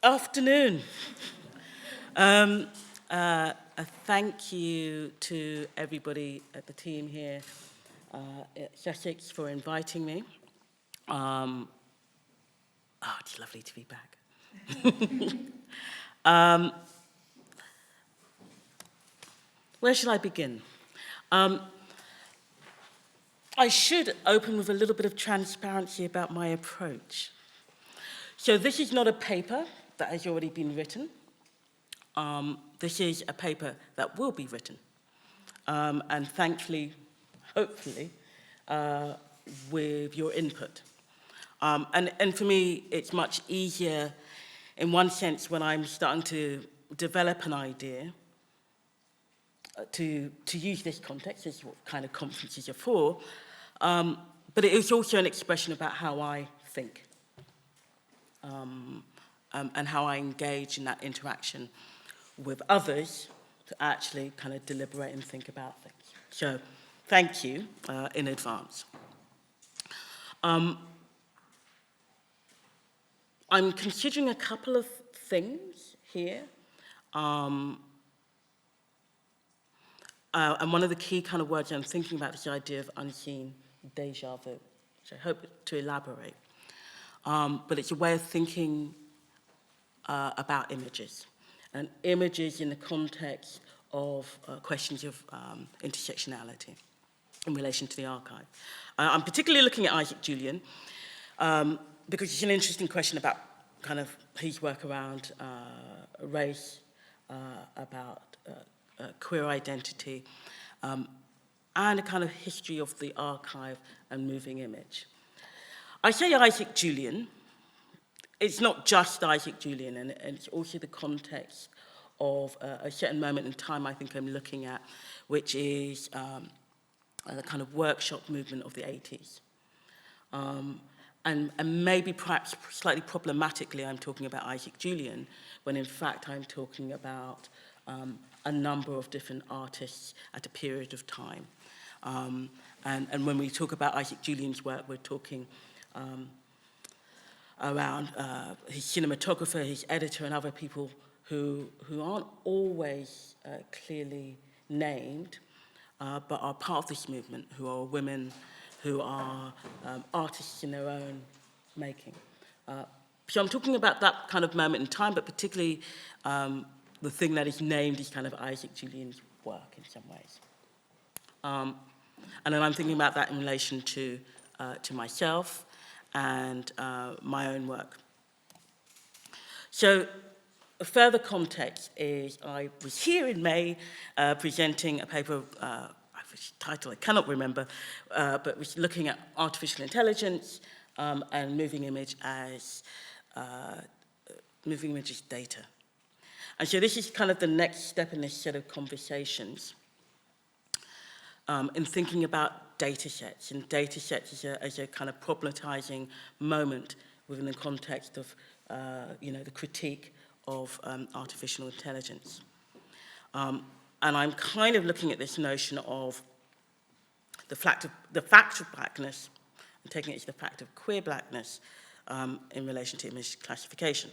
Afternoon. A thank you to everybody at the team here at Sussex for inviting me. It's lovely to be back. Where should I begin? I should open with a little bit of transparency about my approach. So this is not a paper that has already been written. This is a paper that will be written. And thankfully, hopefully, with your input. And for me, it's much easier in one sense when I'm starting to develop an idea to use this context. This is what kind of conferences are for. But it is also an expression about how I think and how I engage in that interaction with others to actually kind of deliberate and think about things. So thank you in advance. I'm considering a couple of things here. And one of the key kind of words I'm thinking about is the idea of unseen déjà vu, which I hope to elaborate. But it's a way of thinking about images, and images in the context of questions of intersectionality in relation to the archive. I'm particularly looking at Isaac Julien because it's an interesting question about kind of his work around race, about queer identity, and a kind of history of the archive and moving image. I say Isaac Julien. It's not just Isaac Julien, and it's also the context of a certain moment in time I think I'm looking at, which is the kind of workshop movement of the 80s. And maybe perhaps slightly problematically I'm talking about Isaac Julien, when in fact I'm talking about a number of different artists at a period of time. And when we talk about Isaac Julien's work, we're talking around his cinematographer, his editor, and other people who aren't always clearly named, but are part of this movement, who are women, who are artists in their own making. So I'm talking about that kind of moment in time, but particularly the thing that is named is kind of Isaac Julien's work in some ways. And then I'm thinking about that in relation to myself and my own work. So a further context is I was here in May presenting a paper, which title I cannot remember, but was looking at artificial intelligence and moving image as data. And so this is kind of the next step in this set of conversations in thinking about datasets, and datasets as a kind of problematizing moment within the context of, the critique of artificial intelligence. And I'm kind of looking at this notion of the fact of blackness, and taking it as the fact of queer blackness in relation to image classification.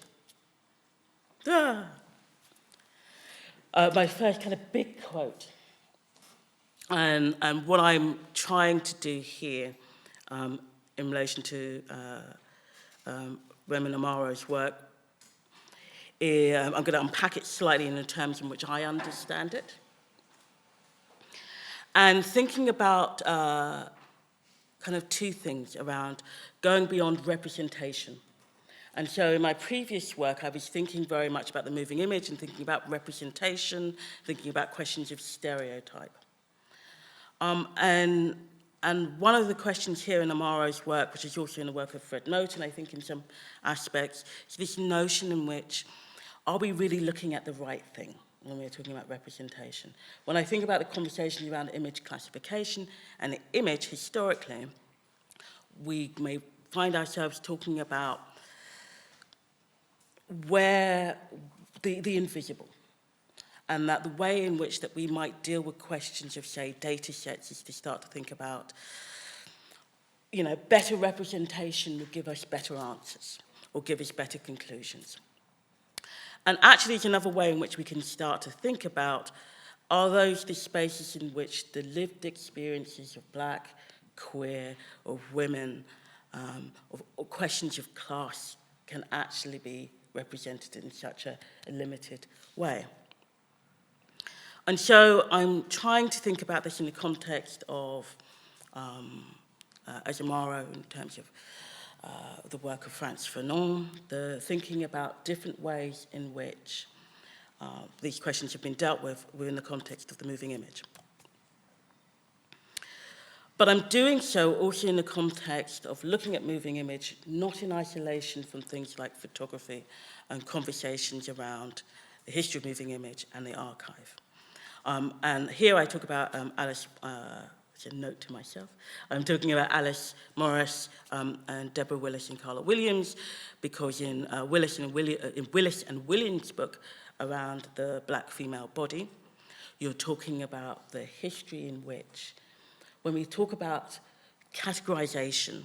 My first kind of big quote. And what I'm trying to do here in relation to Raymond Amaro's work, I'm going to unpack it slightly in the terms in which I understand it. And thinking about kind of two things around going beyond representation. And so in my previous work, I was thinking very much about the moving image and thinking about representation, thinking about questions of stereotype. And one of the questions here in Amaro's work, which is also in the work of Fred Moten, I think in some aspects, is this notion in which, are we really looking at the right thing when we're talking about representation? When I think about the conversations around image classification and the image historically, we may find ourselves talking about where the invisible. And that the way in which that we might deal with questions of, say, data sets is to start to think about, better representation will give us better answers or give us better conclusions. And actually, it's another way in which we can start to think about, are those the spaces in which the lived experiences of Black, queer, of women, or questions of class can actually be represented in such a limited way. And so I'm trying to think about this in the context of Azamaro, in terms of the work of Frantz Fanon, the thinking about different ways in which these questions have been dealt with within the context of the moving image. But I'm doing so also in the context of looking at moving image, not in isolation from things like photography and conversations around the history of moving image and the archive. And here I talk about Alice, it's a note to myself, I'm talking about Alice Morris and Deborah Willis and Carla Williams, because in Willis and Williams' book around the Black female body, you're talking about the history in which, when we talk about categorization,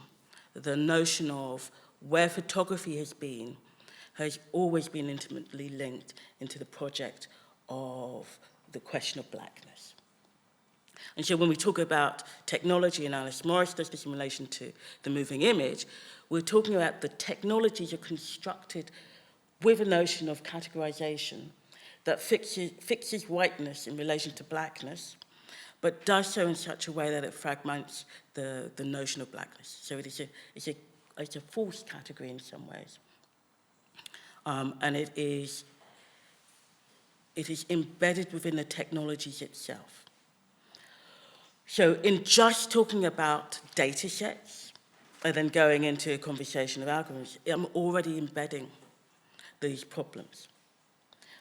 the notion of where photography has always been intimately linked into the project of the question of Blackness. And so when we talk about technology, and Alice Morris does this in relation to the moving image, we're talking about the technologies are constructed with a notion of categorization that fixes whiteness in relation to Blackness, but does so in such a way that it fragments the notion of Blackness. So it's a false category in some ways. And it is embedded within the technologies itself. So in just talking about data sets, and then going into a conversation of algorithms, I'm already embedding these problems.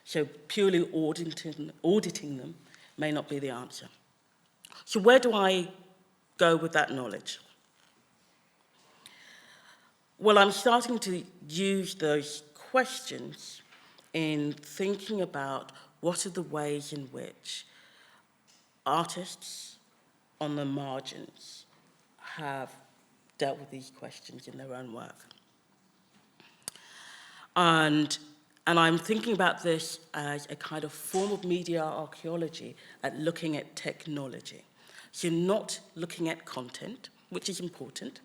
So purely auditing them may not be the answer. So where do I go with that knowledge? Well, I'm starting to use those questions in thinking about what are the ways in which artists on the margins have dealt with these questions in their own work. And I'm thinking about this as a kind of form of media archaeology at looking at technology. So not looking at content, which is important,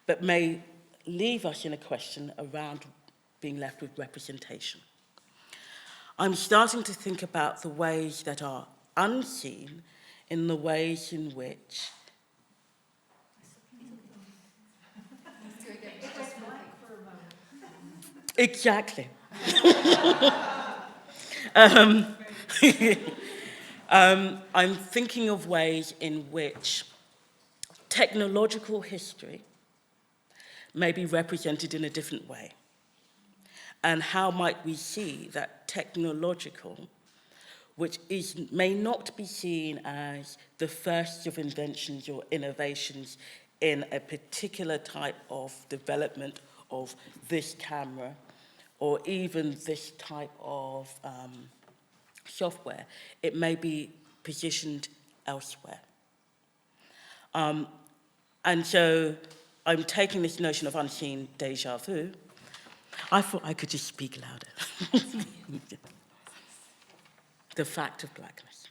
but may leave us in a question around being left with representation. I'm starting to think about the ways that are unseen in the ways in which exactly. I'm thinking of ways in which technological history may be represented in a different way. And how might we see that technological, which may not be seen as the first of inventions or innovations in a particular type of development of this camera, or even this type of software, it may be positioned elsewhere. And so I'm taking this notion of unseen déjà vu. I thought I could just speak louder. The fact of Blackness.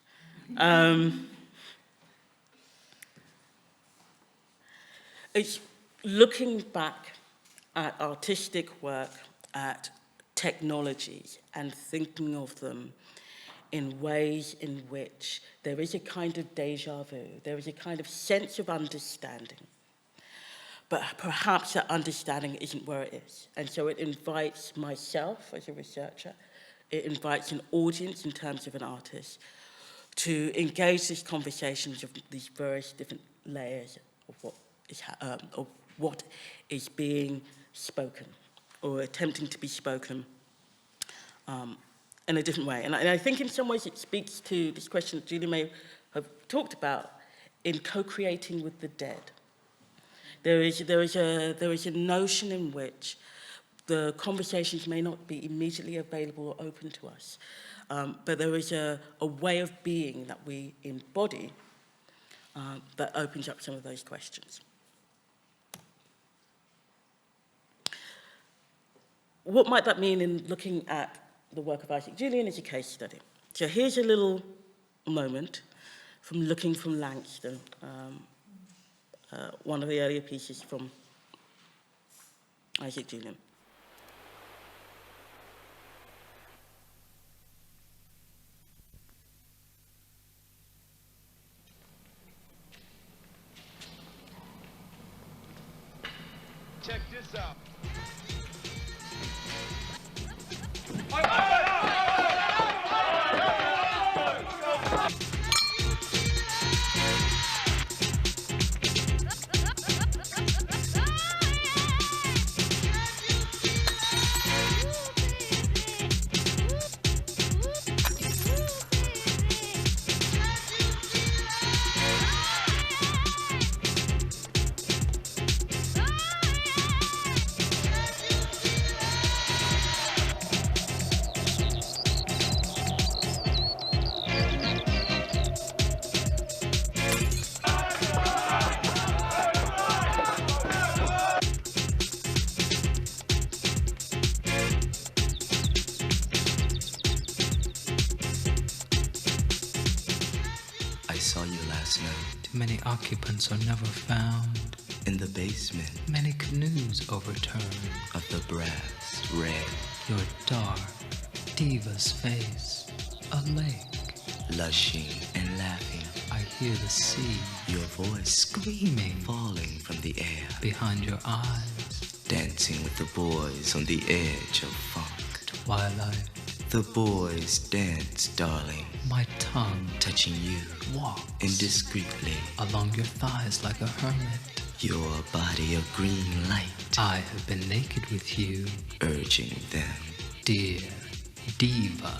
It's looking back at artistic work, at technologies, and thinking of them in ways in which there is a kind of déjà vu, there is a kind of sense of understanding, but perhaps that understanding isn't where it is. And so it invites myself as a researcher, it invites an audience in terms of an artist to engage these conversations of these various different layers of what is being spoken or attempting to be spoken in a different way. And I think in some ways it speaks to this question that Julie may have talked about in co-creating with the dead. There is a notion in which the conversations may not be immediately available or open to us, but there is a way of being that we embody that opens up some of those questions. What might that mean in looking at the work of Isaac Julien as a case study. So here's a little moment from Looking from Langston, one of the earlier pieces from Isaac Julien. Check this out. Many occupants are never found. In the basement, Many canoes overturned. of the brass red, Your dark diva's face, a lake. lushing and laughing, I hear the sea your voice screaming falling from the air, behind your eyes. dancing with the boys on the edge of funk. Twilight, The boys dance, darling, my tongue touching you walks indiscreetly, along your thighs like a hermit. your body a green light, I have been naked with you, urging them. dear diva,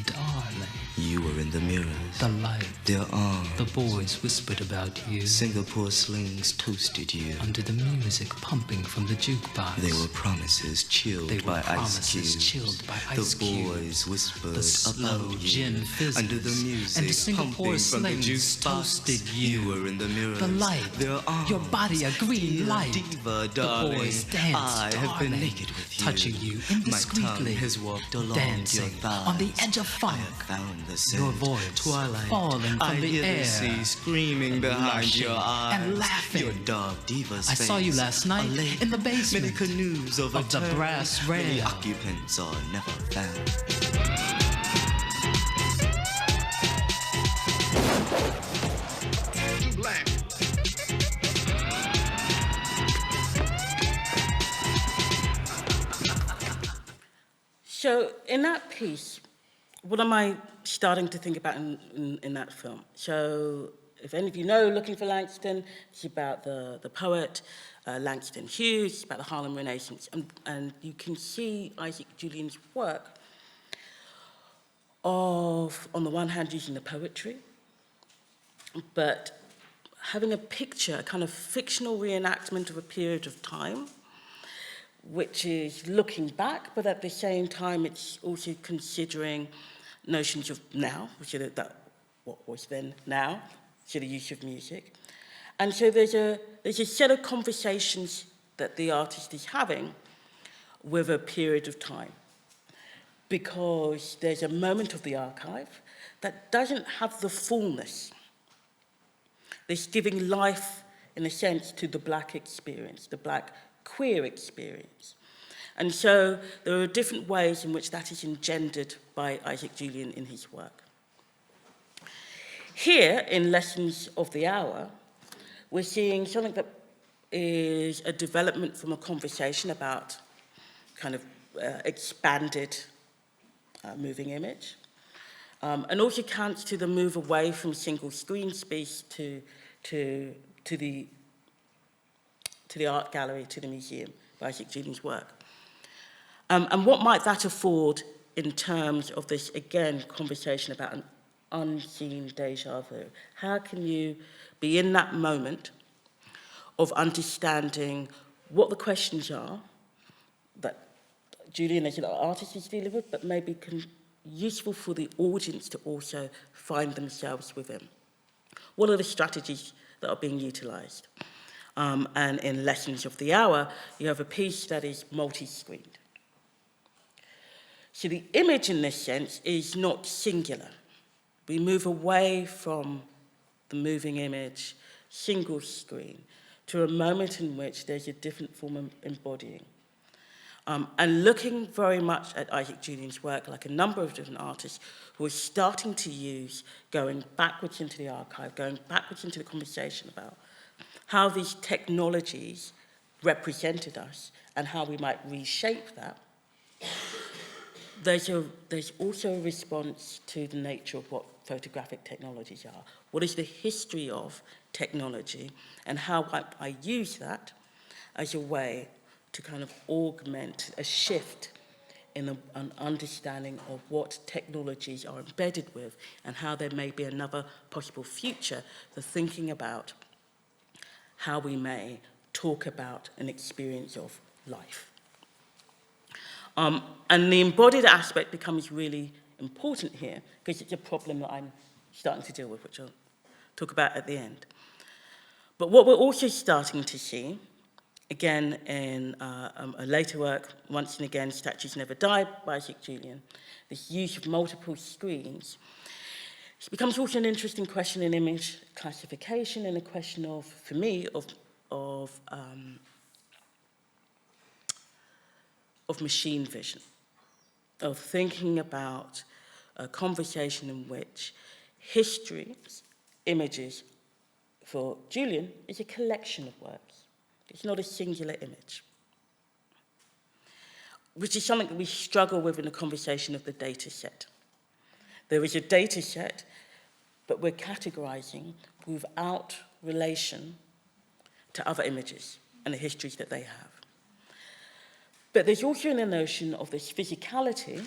darling. You were in the mirrors, The light, their arms, the boys whispered about you. Singapore slings toasted you. Under the music pumping from the jukebox. They were promises chilled They were by ice promises cubes. chilled by The ice cubes. boys whispered The slow about you. gin fizzes. Under the music And the Singapore pumping from the slings jukebox. toasted you. You were in the mirrors. The light, their arms, your body a green dear light. Diva, The darling, boys dance, I have been darling, naked with you. touching you My tongue indiscreetly, has walked along dancing your thighs. on the edge of I funk. have found the Your scent. voice Twilight, falling from I the hear air. the sea screaming behind Lushing your eyes. and laughing. Your dark diva's I saw you face, last night a lake, in the basement Many canoes of the overturned. brass Many rail. occupants are never found. Black. So in that piece, what am I starting to think about in that film? So if any of you know Looking for Langston, it's about the poet Langston Hughes, it's about the Harlem Renaissance. And you can see Isaac Julien's work of, on the one hand, using the poetry, but having a picture, a kind of fictional reenactment of a period of time, which is looking back, but at the same time, it's also considering notions of now, which are what was then now, so the use of music. And so there's a set of conversations that the artist is having with a period of time, because there's a moment of the archive that doesn't have the fullness. There's giving life, in a sense, to the Black experience, the Black queer experience. And so there are different ways in which that is engendered by Isaac Julien in his work. Here, in Lessons of the Hour, we're seeing something that is a development from a conversation about kind of expanded moving image, and also counts to the move away from single screen space to the art gallery, to the museum, by Isaac Julien's work. And what might that afford in terms of this, again, conversation about an unseen déjà vu? How can you be in that moment of understanding what the questions are that Julien as an artist is dealing with, but maybe useful for the audience to also find themselves within? What are the strategies that are being utilised? And in Lessons of the Hour, you have a piece that is multi-screened. So the image in this sense is not singular. We move away from the moving image, single screen, to a moment in which there's a different form of embodying. And looking very much at Isaac Julien's work, like a number of different artists who are starting to use, going backwards into the archive, going backwards into the conversation about how these technologies represented us and how we might reshape that. There's also a response to the nature of what photographic technologies are. What is the history of technology, and how I use that as a way to kind of augment a shift in an understanding of what technologies are embedded with and how there may be another possible future for thinking about how we may talk about an experience of life. And the embodied aspect becomes really important here because it's a problem that I'm starting to deal with, which I'll talk about at the end. But what we're also starting to see, again in a later work, Once and Again, Statues Never Die by Isaac Julien, this use of multiple screens, it becomes also an interesting question in image classification and a question of, for me, of machine vision, of thinking about a conversation in which history, images, for Julien, is a collection of works. It's not a singular image, which is something that we struggle with in the conversation of the data set. There is a data set, but we're categorizing without relation to other images and the histories that they have. But there's also the notion of this physicality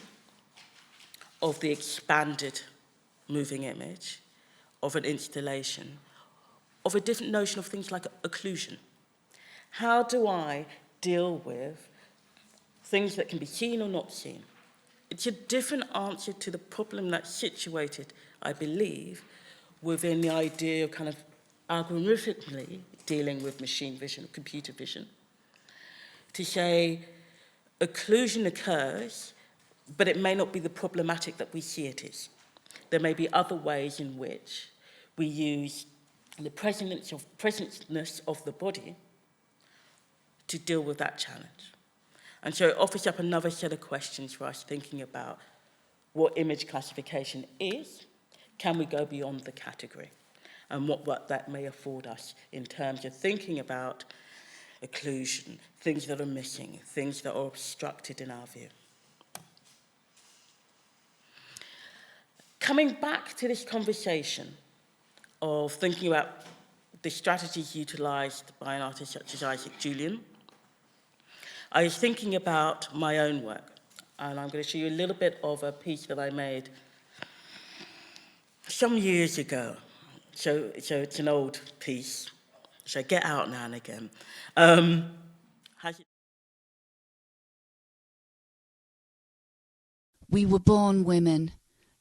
of the expanded moving image, of an installation, of a different notion of things like occlusion. How do I deal with things that can be seen or not seen? It's a different answer to the problem that's situated, I believe, within the idea of kind of algorithmically dealing with machine vision, computer vision. To say occlusion occurs, but it may not be the problematic that we see it is. There may be other ways in which we use the presence of the body to deal with that challenge. And so it offers up another set of questions for us thinking about what image classification is, can we go beyond the category, and what that may afford us in terms of thinking about occlusion, things that are missing, things that are obstructed in our view. Coming back to this conversation of thinking about the strategies utilised by an artist such as Isaac Julien, I was thinking about my own work, and I'm going to show you a little bit of a piece that I made some years ago. So it's an old piece, which I get out now and again. We were born women,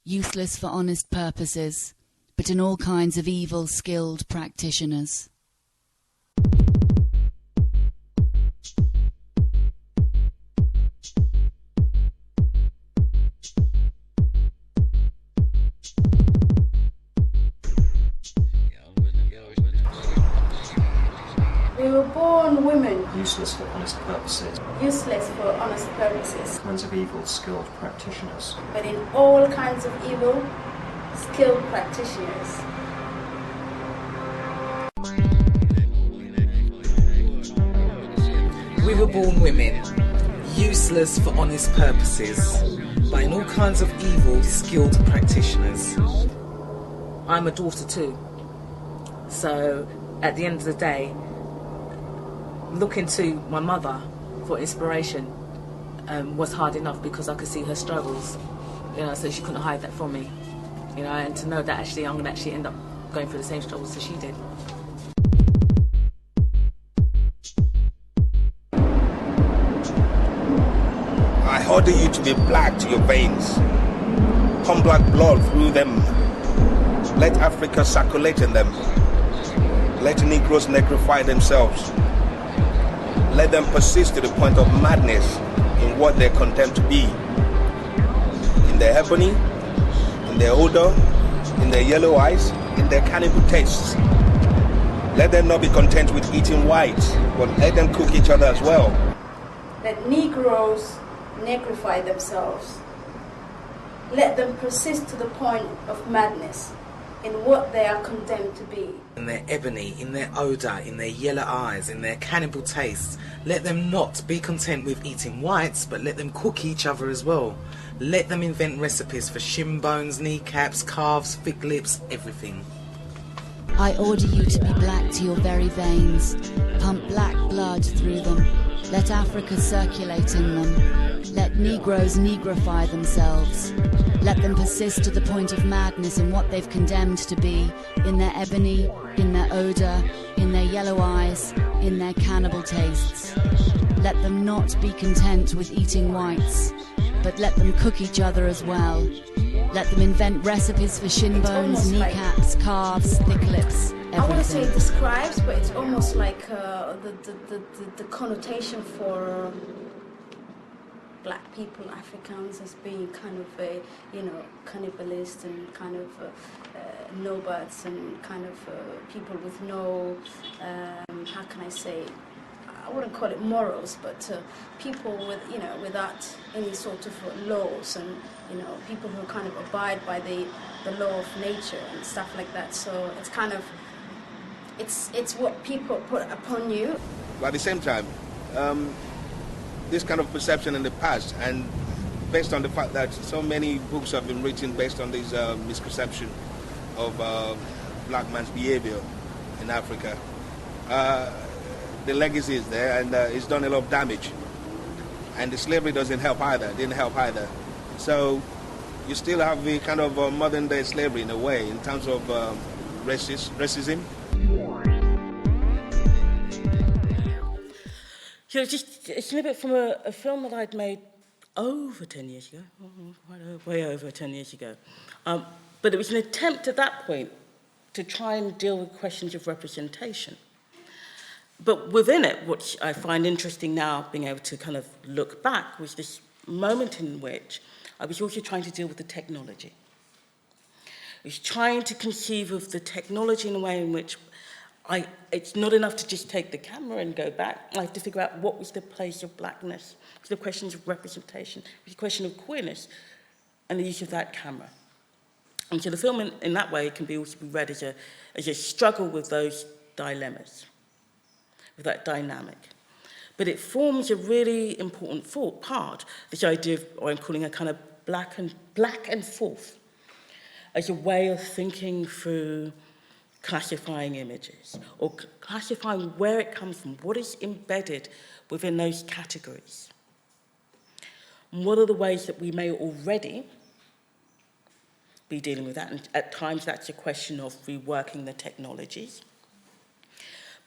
useless for honest purposes, but in all kinds of evil skilled practitioners. We were born women, useless for honest purposes, useless for honest purposes, kinds of evil, skilled practitioners. but in all kinds of evil, skilled practitioners. We were born women, useless for honest purposes, but in all kinds of evil, skilled practitioners. I'm a daughter too, so at the end of the day, looking to my mother for inspiration was hard enough because I could see her struggles, so she couldn't hide that from me, and to know that actually I'm going to actually end up going through the same struggles as she did. I order you to be black to your veins. Pump black blood through them. Let Africa circulate in them. Let Negroes negrify themselves. Let them persist to the point of madness in what they're condemned to be. in their ebony, in their odor, in their yellow eyes, in their cannibal tastes. Let them not be content with eating white, but let them cook each other as well. Let Negroes negrify themselves. Let them persist to the point of madness in what they are condemned to be. In their ebony, in their odour, in their yellow eyes, in their cannibal tastes. Let them not be content with eating whites, but let them cook each other as well. Let them invent recipes for shin bones, kneecaps, calves, thick lips, everything. I order you to be black to your very veins. Pump black blood through them. Let Africa circulate in them. Let Negroes negrify themselves. Let them persist to the point of madness in what they've condemned to be, in their ebony, in their odour, in their yellow eyes, in their cannibal tastes. Let them not be content with eating whites, but let them cook each other as well. Let them invent recipes for shin bones, kneecaps, calves, thick lips, everything. I wouldn't say it describes, but it's almost like the connotation for black people, Africans, as being kind of a, cannibalist and kind of nomads and kind of people with no, how can I say, I wouldn't call it morals, but people with, without any sort of laws and, people who kind of abide by the law of nature and stuff like that. So it's kind of, it's what people put upon you. But at the same time, this kind of perception in the past, and based on the fact that so many books have been written based on this misconception of black man's behavior in Africa, the legacy is there, and it's done a lot of damage. And the slavery didn't help either. So you still have the kind of modern day slavery in a way, in terms of racism. So it's a snippet from a film that I'd made over 10 years ago, way over 10 years ago. But it was an attempt at that point to try and deal with questions of representation. But within it, what I find interesting now, being able to kind of look back, was this moment in which I was also trying to deal with the technology. I was trying to conceive of the technology in a way in which it's not enough to just take the camera and go back. I have to figure out what was the place of blackness, the questions of representation, the question of queerness, and the use of that camera. And so the film in that way can also be read as a struggle with those dilemmas, with that dynamic. But it forms a really important part, this idea of what I'm calling a kind of black and forth, as a way of thinking through classifying images, or classifying where it comes from, what is embedded within those categories. And what are the ways that we may already be dealing with that? And at times that's a question of reworking the technologies.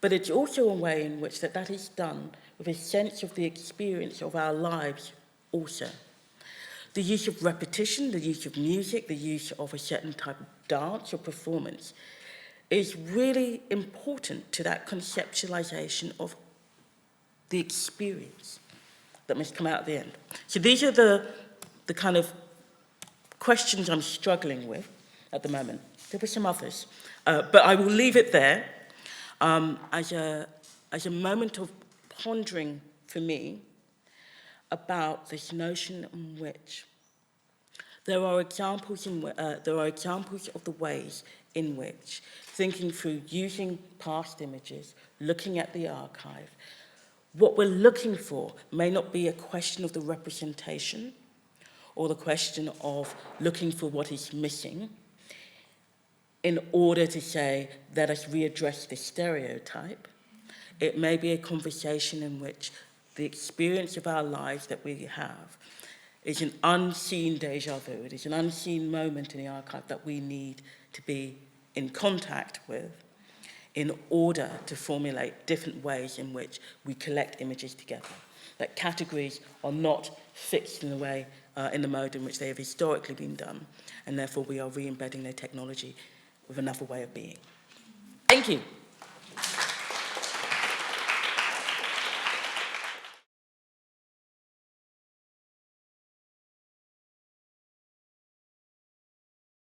But it's also a way in which that is done with a sense of the experience of our lives also. The use of repetition, the use of music, the use of a certain type of dance or performance is really important to that conceptualization of the experience that must come out at the end. So these are the kind of questions I'm struggling with at the moment. There were some others, but I will leave it there as a moment of pondering for me about this notion in which there are examples of the ways in which thinking through using past images, looking at the archive, what we're looking for may not be a question of the representation or the question of looking for what is missing in order to say, let us readdress the stereotype. It may be a conversation in which the experience of our lives that we have is an unseen déjà vu. It is an unseen moment in the archive that we need to be in contact with in order to formulate different ways in which we collect images together. That categories are not fixed in the way, in the mode in which they have historically been done, and therefore we are re-embedding their technology with another way of being. Thank you.